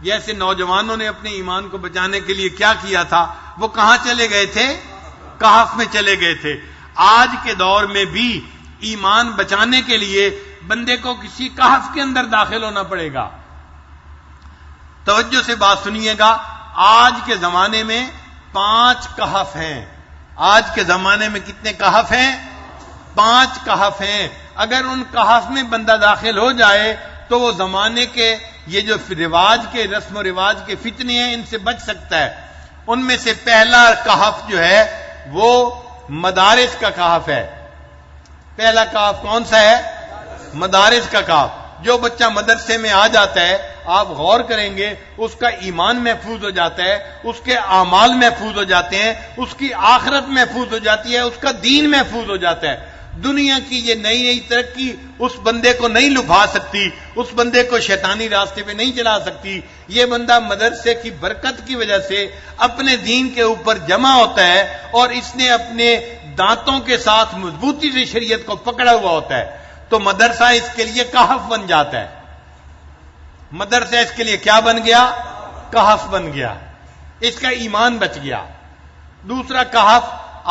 جیسے نوجوانوں نے اپنے ایمان کو بچانے کے لیے کیا کیا تھا، وہ کہاں چلے گئے تھے؟ کہف میں چلے گئے تھے۔ آج کے دور میں بھی ایمان بچانے کے لیے بندے کو کسی کہف کے اندر داخل ہونا پڑے گا۔ توجہ سے بات سنیے گا، آج کے زمانے میں 5 کہف ہیں۔ آج کے زمانے میں کتنے کہف ہیں؟ 5 کہف ہیں۔ اگر ان کہف میں بندہ داخل ہو جائے تو وہ زمانے کے یہ جو رواج کے رسم و رواج کے فتنے ہیں ان سے بچ سکتا ہے۔ ان میں سے پہلا کہف جو ہے وہ مدارس کا کہف ہے۔ پہلا کہف کون سا ہے؟ مدارس کا کہف۔ جو بچہ مدرسے میں آ جاتا ہے، آپ غور کریں گے، اس کا ایمان محفوظ ہو جاتا ہے، اس کے اعمال محفوظ ہو جاتے ہیں، اس کی آخرت محفوظ ہو جاتی ہے، اس کا دین محفوظ ہو جاتا ہے۔ دنیا کی یہ نئی نئی ترقی اس بندے کو نہیں لبھا سکتی، اس بندے کو شیطانی راستے پہ نہیں چلا سکتی۔ یہ بندہ مدرسے کی برکت کی وجہ سے اپنے دین کے اوپر جمع ہوتا ہے اور اس نے اپنے دانتوں کے ساتھ مضبوطی سے شریعت کو پکڑا ہوا ہوتا ہے، تو مدرسہ اس کے لیے کہف بن جاتا ہے۔ مدرسہ اس کے لیے کیا بن گیا؟ کہف بن گیا، اس کا ایمان بچ گیا۔ دوسرا کہف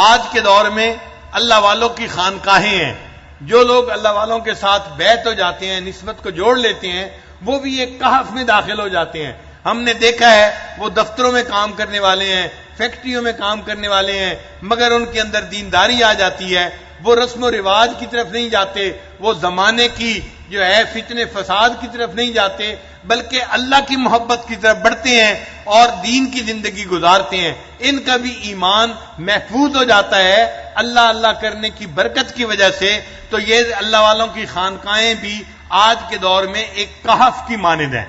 آج کے دور میں اللہ والوں کی خانقاہیں ہیں۔ جو لوگ اللہ والوں کے ساتھ بیعت ہو جاتے ہیں، نسبت کو جوڑ لیتے ہیں، وہ بھی ایک کہف میں داخل ہو جاتے ہیں۔ ہم نے دیکھا ہے وہ دفتروں میں کام کرنے والے ہیں، فیکٹریوں میں کام کرنے والے ہیں، مگر ان کے اندر دینداری آ جاتی ہے، وہ رسم و رواج کی طرف نہیں جاتے، وہ زمانے کی جو ہے فتنے فساد کی طرف نہیں جاتے، بلکہ اللہ کی محبت کی طرف بڑھتے ہیں اور دین کی زندگی گزارتے ہیں۔ ان کا بھی ایمان محفوظ ہو جاتا ہے اللہ اللہ کرنے کی برکت کی وجہ سے۔ تو یہ اللہ والوں کی خانقاہیں بھی آج کے دور میں ایک کہف کی مانند ہیں۔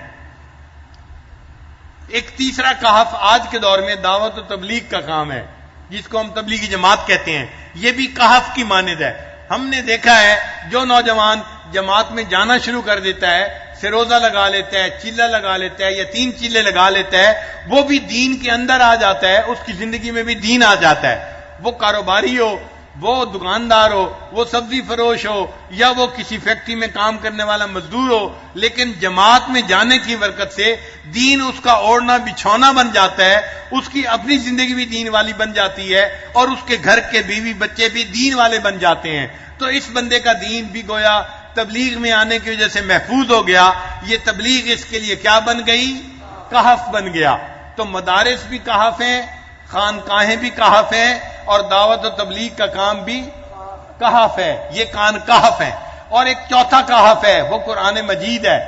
ایک تیسرا کہف آج کے دور میں دعوت و تبلیغ کا کام ہے، جس کو ہم تبلیغی جماعت کہتے ہیں۔ یہ بھی کہف کی مانند ہے۔ ہم نے دیکھا ہے جو نوجوان جماعت میں جانا شروع کر دیتا ہے، سروزہ لگا لیتا ہے، چلہ لگا لیتا ہے یا 3 چلے لگا لیتا ہے، وہ بھی دین کے اندر آ جاتا ہے، اس کی زندگی میں بھی دین آ جاتا ہے۔ وہ کاروباری ہو، وہ دکاندار ہو، وہ سبزی فروش ہو، یا وہ کسی فیکٹری میں کام کرنے والا مزدور ہو، لیکن جماعت میں جانے کی برکت سے دین اس کا اوڑھنا بچھونا بن جاتا ہے، اس کی اپنی زندگی بھی دین والی بن جاتی ہے اور اس کے گھر کے بیوی بچے بھی دین والے بن جاتے ہیں۔ تو اس بندے کا دین بھی گویا تبلیغ میں آنے کی وجہ سے محفوظ ہو گیا۔ یہ تبلیغ اس کے لیے کیا بن گئی؟ کہف بن گیا۔ تو مدارس بھی کہف ہیں، خانقاہیں بھی کہف ہیں، اور دعوت و تبلیغ کا کام بھی کہف ہے۔ یہ کہف ہے۔ اور ایک چوتھا کہف ہے، وہ قرآن مجید ہے۔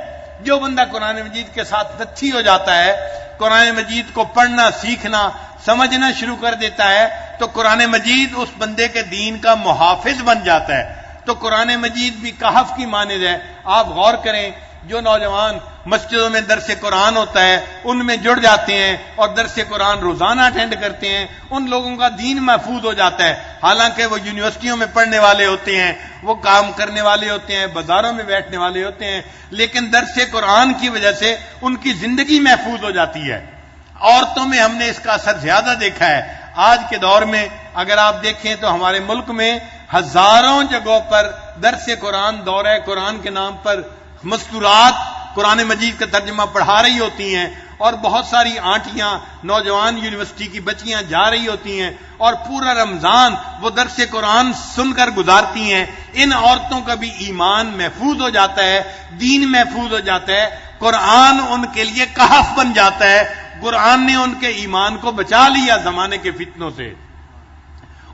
جو بندہ قرآن مجید کے ساتھ نتھی ہو جاتا ہے، قرآن مجید کو پڑھنا، سیکھنا، سمجھنا شروع کر دیتا ہے، تو قرآن مجید اس بندے کے دین کا محافظ بن جاتا ہے۔ تو قرآن مجید بھی کہف کی مانند ہے۔ آپ غور کریں، جو نوجوان مسجدوں میں درس قرآن ہوتا ہے ان میں جڑ جاتے ہیں اور درس قرآن روزانہ اٹینڈ کرتے ہیں، ان لوگوں کا دین محفوظ ہو جاتا ہے۔ حالانکہ وہ یونیورسٹیوں میں پڑھنے والے ہوتے ہیں، وہ کام کرنے والے ہوتے ہیں، بازاروں میں بیٹھنے والے ہوتے ہیں، لیکن درس قرآن کی وجہ سے ان کی زندگی محفوظ ہو جاتی ہے۔ عورتوں میں ہم نے اس کا اثر زیادہ دیکھا ہے۔ آج کے دور میں اگر آپ دیکھیں تو ہمارے ملک میں ہزاروں جگہوں پر درس قرآن، دورہ قرآن کے نام پر مستورات قرآن مجید کا ترجمہ پڑھا رہی ہوتی ہیں، اور بہت ساری آنٹیاں، نوجوان یونیورسٹی کی بچیاں جا رہی ہوتی ہیں اور پورا رمضان وہ درس قرآن سن کر گزارتی ہیں۔ ان عورتوں کا بھی ایمان محفوظ ہو جاتا ہے، دین محفوظ ہو جاتا ہے، قرآن ان کے لیے کہف بن جاتا ہے۔ قرآن نے ان کے ایمان کو بچا لیا زمانے کے فتنوں سے۔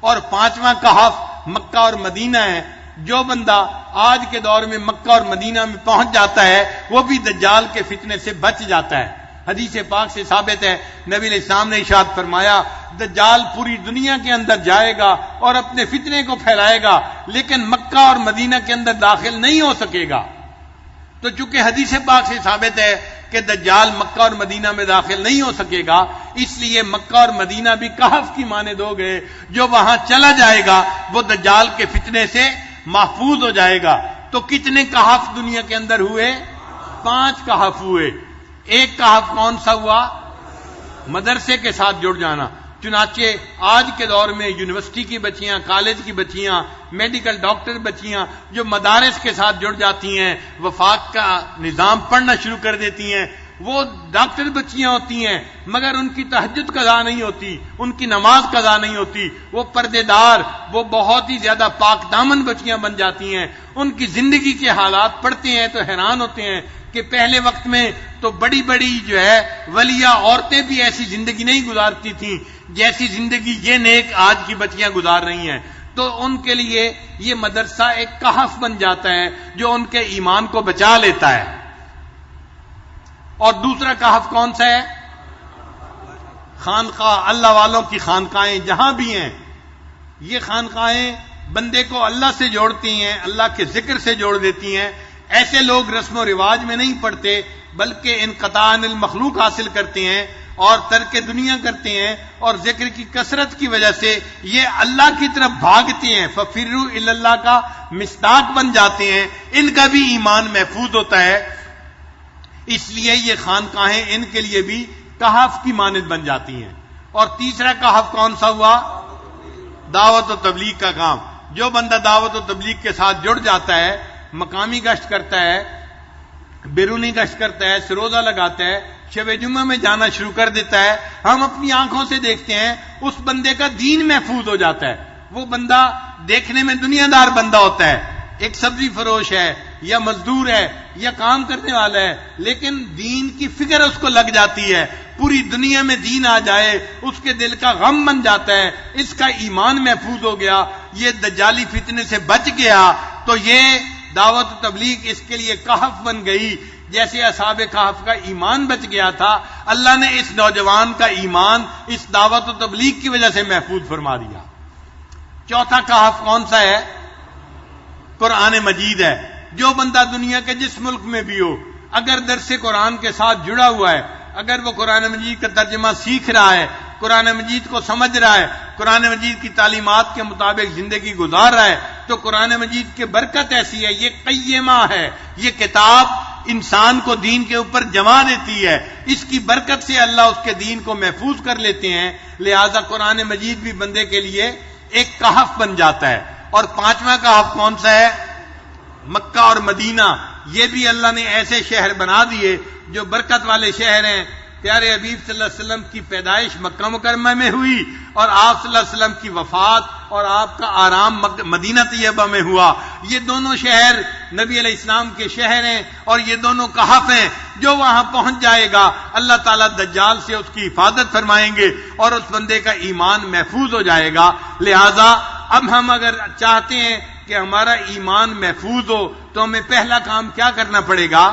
اور 5واں کہف مکہ اور مدینہ ہے۔ جو بندہ آج کے دور میں مکہ اور مدینہ میں پہنچ جاتا ہے وہ بھی دجال کے فتنے سے بچ جاتا ہے۔ حدیث پاک سے ثابت ہے، نبی علیہ السلام نے ارشاد فرمایا، دجال پوری دنیا کے اندر جائے گا اور اپنے فتنے کو پھیلائے گا، لیکن مکہ اور مدینہ کے اندر داخل نہیں ہو سکے گا۔ تو چونکہ حدیث پاک سے ثابت ہے کہ دجال مکہ اور مدینہ میں داخل نہیں ہو سکے گا، اس لیے مکہ اور مدینہ بھی کہف کی مانند ہو گئے۔ جو وہاں چلا جائے گا وہ دجال کے فتنے سے محفوظ ہو جائے گا۔ تو کتنے کہف دنیا کے اندر ہوئے؟ 5 کہف ہوئے۔ ایک کہف کون سا ہوا؟ مدرسے کے ساتھ جڑ جانا۔ چنانچہ آج کے دور میں یونیورسٹی کی بچیاں، کالج کی بچیاں، میڈیکل ڈاکٹر بچیاں جو مدارس کے ساتھ جڑ جاتی ہیں، وفاق کا نظام پڑھنا شروع کر دیتی ہیں، وہ ڈاکٹر بچیاں ہوتی ہیں مگر ان کی تہجد قضا نہیں ہوتی، ان کی نماز قضا نہیں ہوتی، وہ پردے دار، وہ بہت ہی زیادہ پاک دامن بچیاں بن جاتی ہیں. ان کی زندگی کے حالات پڑھتے ہیں تو حیران ہوتے ہیں کہ پہلے وقت میں تو بڑی بڑی جو ہے ولیہ عورتیں بھی ایسی زندگی نہیں گزارتی تھیں جیسی زندگی یہ نیک آج کی بچیاں گزار رہی ہیں. تو ان کے لیے یہ مدرسہ ایک کہف بن جاتا ہے جو ان کے ایمان کو بچا لیتا ہے. اور دوسرا کہف کون سا ہے؟ خانقاہ، اللہ والوں کی خانقاہیں جہاں بھی ہیں. یہ خانقاہیں بندے کو اللہ سے جوڑتی ہیں، اللہ کے ذکر سے جوڑ دیتی ہیں. ایسے لوگ رسم و رواج میں نہیں پڑتے بلکہ انقطاع عن المخلوق حاصل کرتے ہیں اور ترک دنیا کرتے ہیں، اور ذکر کی کثرت کی وجہ سے یہ اللہ کی طرف بھاگتے ہیں. ففروا الی اللہ کا مصداق بن جاتے ہیں. ان کا بھی ایمان محفوظ ہوتا ہے. اس لیے یہ خانقاہیں ان کے لیے بھی کہف کی مانند بن جاتی ہیں. اور تیسرا کہف کون سا ہوا؟ دعوت و تبلیغ کا کام. جو بندہ دعوت و تبلیغ کے ساتھ جڑ جاتا ہے، مقامی گشت کرتا ہے، بیرونی گشت کرتا ہے، سروزہ لگاتا ہے، شب جمعہ میں جانا شروع کر دیتا ہے، ہم اپنی آنکھوں سے دیکھتے ہیں اس بندے کا دین محفوظ ہو جاتا ہے. وہ بندہ دیکھنے میں دنیا دار بندہ ہوتا ہے، ایک سبزی فروش ہے یا مزدور ہے یا کام کرنے والا ہے، لیکن دین کی فکر اس کو لگ جاتی ہے. پوری دنیا میں دین آ جائے اس کے دل کا غم بن جاتا ہے. اس کا ایمان محفوظ ہو گیا، یہ دجالی فتنے سے بچ گیا. تو یہ دعوت و تبلیغ اس کے لیے کہف بن گئی. جیسے اصحاب کہف کا ایمان بچ گیا تھا، اللہ نے اس نوجوان کا ایمان اس دعوت و تبلیغ کی وجہ سے محفوظ فرما دیا. چوتھا کہف کون سا ہے؟ قرآن مجید ہے. جو بندہ دنیا کے جس ملک میں بھی ہو، اگر درس قرآن کے ساتھ جڑا ہوا ہے، اگر وہ قرآن مجید کا ترجمہ سیکھ رہا ہے، قرآن مجید کو سمجھ رہا ہے، قرآن مجید کی تعلیمات کے مطابق زندگی گزار رہا ہے، تو قرآن مجید کی برکت ایسی ہے، یہ قیمہ ہے. یہ کتاب انسان کو دین کے اوپر جما دیتی ہے. اس کی برکت سے اللہ اس کے دین کو محفوظ کر لیتے ہیں. لہذا قرآن مجید بھی بندے کے لیے ایک کہف بن جاتا ہے. اور پانچواں کہف کون سا ہے؟ مکہ اور مدینہ. یہ بھی اللہ نے ایسے شہر بنا دیے جو برکت والے شہر ہیں. پیارے حبیب صلی اللہ علیہ وسلم کی پیدائش مکہ مکرمہ میں ہوئی اور آپ صلی اللہ علیہ وسلم کی وفات اور آپ کا آرام مدینہ طیبہ میں ہوا. یہ دونوں شہر نبی علیہ السلام کے شہر ہیں اور یہ دونوں کہف ہیں. جو وہاں پہنچ جائے گا اللہ تعالیٰ دجال سے اس کی حفاظت فرمائیں گے اور اس بندے کا ایمان محفوظ ہو جائے گا. لہذا اب ہم اگر چاہتے ہیں کہ ہمارا ایمان محفوظ ہو تو ہمیں پہلا کام کیا کرنا پڑے گا؟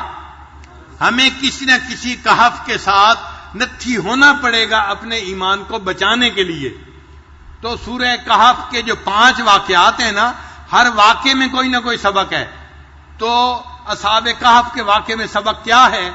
ہمیں کسی نہ کسی کہف کے ساتھ نتھی ہونا پڑے گا اپنے ایمان کو بچانے کے لیے. تو سورہ کہف کے جو 5 واقعات ہیں نا، ہر واقعے میں کوئی نہ کوئی سبق ہے. تو اصحاب کہف کے واقعے میں سبق کیا ہے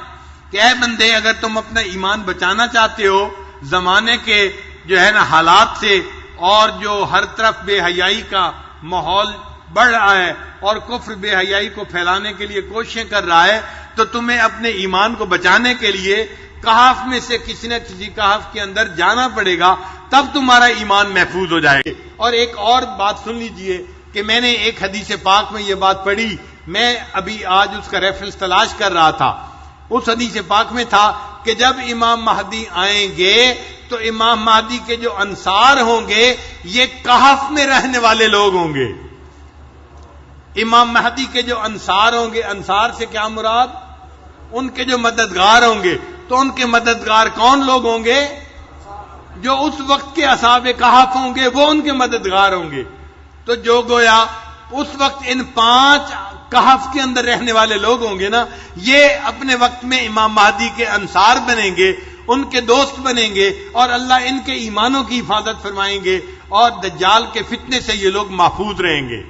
کہ اے بندے، اگر تم اپنا ایمان بچانا چاہتے ہو زمانے کے جو ہے نا حالات سے، اور جو ہر طرف بے حیائی کا ماحول بڑھ رہا ہے اور کفر بے حیائی کو پھیلانے کے لیے کوششیں کر رہا ہے، تو تمہیں اپنے ایمان کو بچانے کے لیے کہف میں سے کسی نہ کسی کہف کے اندر جانا پڑے گا، تب تمہارا ایمان محفوظ ہو جائے گا. اور ایک اور بات سن لیجئے کہ میں نے ایک حدیث پاک میں یہ بات پڑھی، میں ابھی آج اس کا ریفرنس تلاش کر رہا تھا. اس حدیث پاک میں تھا کہ جب امام مہدی آئیں گے تو امام مہدی کے جو انصار ہوں گے یہ کہف میں رہنے والے لوگ ہوں گے. امام مہدی کے جو انصار ہوں گے، انصار سے کیا مراد؟ ان کے جو مددگار ہوں گے. تو ان کے مددگار کون لوگ ہوں گے؟ جو اس وقت کے اصحاب کہف ہوں گے وہ ان کے مددگار ہوں گے. تو جو گویا اس وقت ان 5 کہف کے اندر رہنے والے لوگ ہوں گے نا، یہ اپنے وقت میں امام مہدی کے انصار بنیں گے، ان کے دوست بنیں گے، اور اللہ ان کے ایمانوں کی حفاظت فرمائیں گے اور دجال کے فتنے سے یہ لوگ محفوظ رہیں گے.